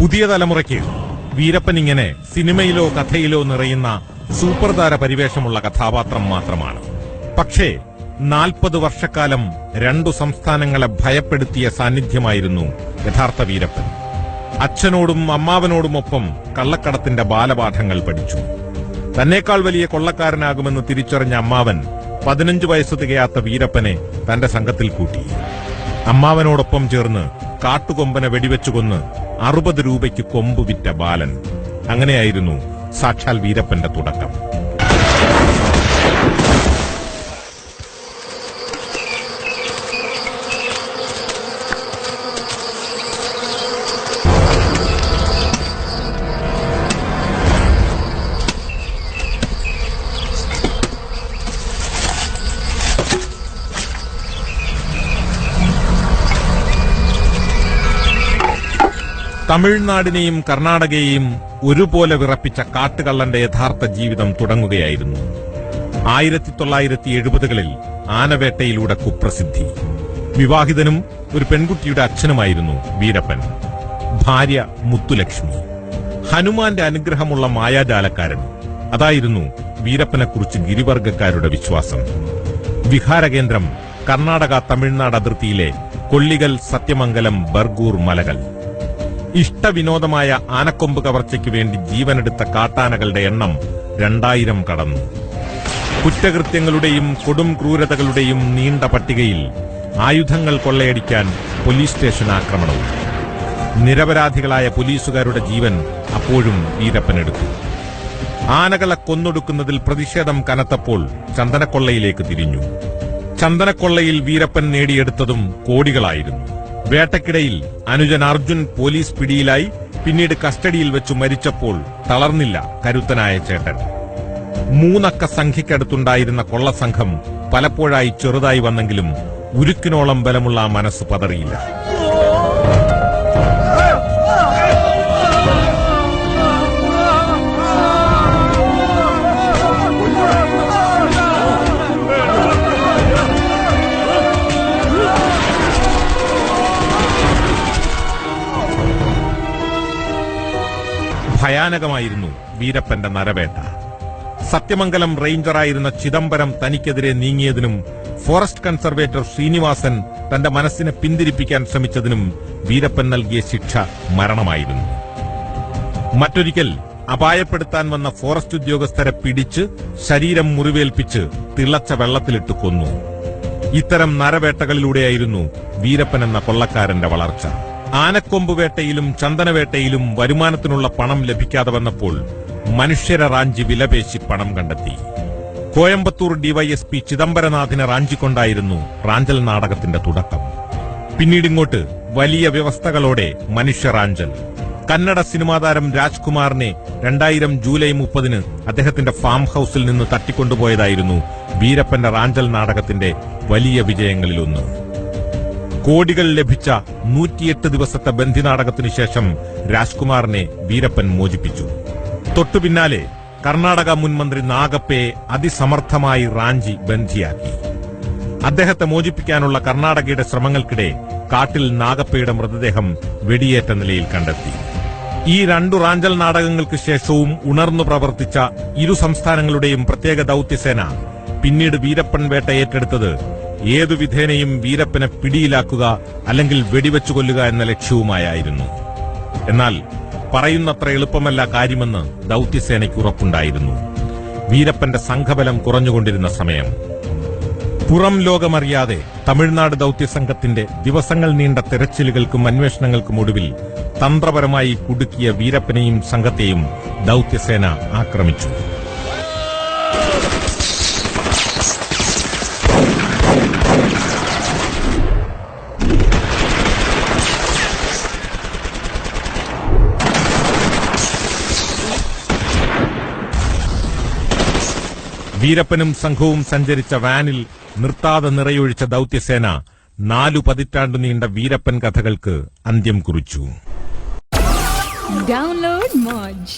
പുതിയ തലമുറയ്ക്ക് വീരപ്പൻ ഇങ്ങനെ സിനിമയിലോ കഥയിലോ നിറയുന്ന സൂപ്പർതാര പരിവേഷമുള്ള കഥാപാത്രം മാത്രമാണ്. പക്ഷേ 40 വർഷക്കാലം 2 സംസ്ഥാനങ്ങളെ ഭയപ്പെടുത്തിയ സാന്നിധ്യമായിരുന്നു യഥാർത്ഥ വീരപ്പൻ. അച്ഛനോടും അമ്മാവനോടുമൊപ്പം കള്ളക്കടത്തിന്റെ ബാലപാഠങ്ങൾ പഠിച്ചു. തന്നേക്കാൾ വലിയ കൊള്ളക്കാരനാകുമെന്ന് തിരിച്ചറിഞ്ഞ അമ്മാവൻ 15 വയസ്സ് തികയാത്ത വീരപ്പനെ തന്റെ സംഘത്തിൽ കൂട്ടി. അമ്മാവനോടൊപ്പം ചേർന്ന് കാട്ടുകൊമ്പനെ വെടിവെച്ചുകൊന്ന് 60 രൂപയ്ക്ക് കൊമ്പ് വിറ്റ ബാലൻ. അങ്ങനെയായിരുന്നു സാക്ഷാൽ വീരപ്പന്റെ തുടക്കം. തമിഴ്നാടിനെയും കർണാടകയെയും ഒരുപോലെ വിറപ്പിച്ച കാട്ടുകള്ളന്റെ യഥാർത്ഥ ജീവിതം തുടങ്ങുകയായിരുന്നു. 1970-കളിൽ ആനവേട്ടയിലൂടെ കുപ്രസിദ്ധി. വിവാഹിതനും ഒരു പെൺകുട്ടിയുടെ അച്ഛനുമായിരുന്നു വീരപ്പൻ. ഭാര്യ മുത്തുലക്ഷ്മി. ഹനുമാന്റെ അനുഗ്രഹമുള്ള മായാജാലക്കാരൻ. അതായിരുന്നു വീരപ്പനെക്കുറിച്ച് ഗിരിവർഗക്കാരുടെ വിശ്വാസം. വിഹാരകേന്ദ്രം കർണാടക തമിഴ്നാട് അതിർത്തിയിലെ കൊള്ളികൽ, സത്യമംഗലം, ബർഗൂർ മലകൾ. ഇഷ്ടവിനോദമായ ആനക്കൊമ്പ് കവർച്ചയ്ക്ക് വേണ്ടി ജീവനെടുത്ത കാട്ടാനകളുടെ എണ്ണം 2000 കടന്നു. കുറ്റകൃത്യങ്ങളുടെയും കൊടും ക്രൂരതകളുടെയും നീണ്ട പട്ടികയിൽ ആയുധങ്ങൾ കൊള്ളയടിക്കാൻ പോലീസ് സ്റ്റേഷൻ ആക്രമണവും. നിരപരാധികളായ പോലീസുകാരുടെ ജീവൻ അപ്പോഴും വീരപ്പനെടുത്തു. ആനകളെ കൊന്നൊടുക്കുന്നതിൽ പ്രതിഷേധം കനത്തപ്പോൾ ചന്ദനക്കൊള്ളയിലേക്ക് തിരിഞ്ഞു. ചന്ദനക്കൊള്ളയിൽ വീരപ്പൻ നേടിയെടുത്തതും കോടികളായിരുന്നു. വേട്ടക്കിടയിൽ അനുജൻ അർജുൻ പോലീസ് പിടിയിലായി. പിന്നീട് കസ്റ്റഡിയിൽ വെച്ചു മരിച്ചപ്പോൾ തളർന്നില്ല കരുത്തനായ ചേട്ടൻ. 3 അക്ക സംഖ്യയ്ക്കടുത്തുണ്ടായിരുന്ന കൊള്ളസംഘം പലപ്പോഴായി ചെറുതായി വന്നെങ്കിലും ഉരുക്കിനോളം ബലമുള്ള ആ മനസ്സ് പതറിയില്ല. ഭയാനകമായിരുന്നു വീരപ്പന്റെ നരവേട്ട. സത്യമംഗലം റേഞ്ചറായിരുന്ന ചിദംബരം തനിക്കെതിരെ നീങ്ങിയതിനും ഫോറസ്റ്റ് കൺസർവേറ്റർ ശ്രീനിവാസൻ തന്റെ മനസ്സിനെ പിന്തിരിപ്പിക്കാൻ ശ്രമിച്ചതിനും വീരപ്പൻ നൽകിയ ശിക്ഷ മരണമായിരുന്നു. മറ്റൊരിക്കൽ അപായപ്പെടുത്താൻ വന്ന ഫോറസ്റ്റ് ഉദ്യോഗസ്ഥരെ പിടിച്ച് ശരീരം മുറിവേൽപ്പിച്ച് തിളച്ച വെള്ളത്തിലിട്ട് കൊന്നു. ഇത്തരം നരവേട്ടകളിലൂടെയായിരുന്നു വീരപ്പൻ എന്ന കൊള്ളക്കാരന്റെ വളർച്ച. ആനക്കൊമ്പുവേട്ടയിലും ചന്ദനവേട്ടയിലും വരുമാനത്തിനുള്ള പണം ലഭിക്കാതെ വന്നപ്പോൾ മനുഷ്യരെ റാഞ്ചി വിലപേശി പണം കണ്ടെത്തി. കോയമ്പത്തൂർ ഡിവൈഎസ്പി ചിദംബരനാഥിനെ റാഞ്ചിക്കൊണ്ടായിരുന്നു റാഞ്ചൽ നാടകത്തിന്റെ തുടക്കം. പിന്നീടിങ്ങോട്ട് വലിയ വ്യവസ്ഥകളോടെ മനുഷ്യറാഞ്ചൽ. കന്നഡ സിനിമാതാരം രാജ്കുമാറിനെ 2000 ജൂലൈ 30-ന് അദ്ദേഹത്തിന്റെ ഫാം ഹൌസിൽ നിന്ന് തട്ടിക്കൊണ്ടുപോയതായിരുന്നു വീരപ്പന്റെ റാഞ്ചൽ നാടകത്തിന്റെ വലിയ വിജയങ്ങളിലൊന്ന്. കോടികൾ ലഭിച്ച 108 ദിവസത്തെ ബന്ദിനാടകത്തിനു ശേഷം രാജ്കുമാറിനെ വീരപ്പൻ മോചിപ്പിച്ചു. തൊട്ടുപിന്നാലെ കർണാടക മുൻ മന്ത്രി നാഗപ്പയെ അതിസമർത്ഥമായി റാഞ്ചി ബന്ദിയാക്കി. അദ്ദേഹത്തെ മോചിപ്പിക്കാനുള്ള കർണാടകയുടെ ശ്രമങ്ങൾക്കിടെ കാട്ടിൽ നാഗപ്പയുടെ മൃതദേഹം വെടിയേറ്റ നിലയിൽ കണ്ടെത്തി. ഈ 2 റാഞ്ചൽ നാടകങ്ങൾക്ക് ശേഷവും ഉണർന്നു പ്രവർത്തിച്ച ഇരു സംസ്ഥാനങ്ങളുടെയും പ്രത്യേക ദൌത്യസേന പിന്നീട് വീരപ്പൻ വേട്ട ഏറ്റെടുത്തത് ഏതു വിധേനയും വീരപ്പനെ പിടിയിലാക്കുക അല്ലെങ്കിൽ വെടിവെച്ചു കൊല്ലുക എന്ന ലക്ഷ്യവുമായിരുന്നു. എന്നാൽ പറയുന്നത്ര എളുപ്പമല്ല കാര്യമെന്ന് ദൌത്യസേനയ്ക്ക് ഉറപ്പുണ്ടായിരുന്നു. വീരപ്പന്റെ സംഘബലം കുറഞ്ഞുകൊണ്ടിരുന്ന സമയം. പുറം ലോകമറിയാതെ തമിഴ്നാട് ദൌത്യസംഘത്തിന്റെ ദിവസങ്ങൾ നീണ്ട തെരച്ചിലുകൾക്കും അന്വേഷണങ്ങൾക്കും ഒടുവിൽ തന്ത്രപരമായി കുടുക്കിയ വീരപ്പനെയും സംഘത്തെയും ദൌത്യസേന ആക്രമിച്ചു. വീരപ്പനും സംഘവും സഞ്ചരിച്ച വാനിൽ നിർത്താതെ നിറയൊഴിച്ച ദൌത്യസേന 4 പതിറ്റാണ്ടു നീണ്ട വീരപ്പൻ കഥകൾക്ക് അന്ത്യം കുറിച്ചു. ഡൗൺലോഡ് മോജ്.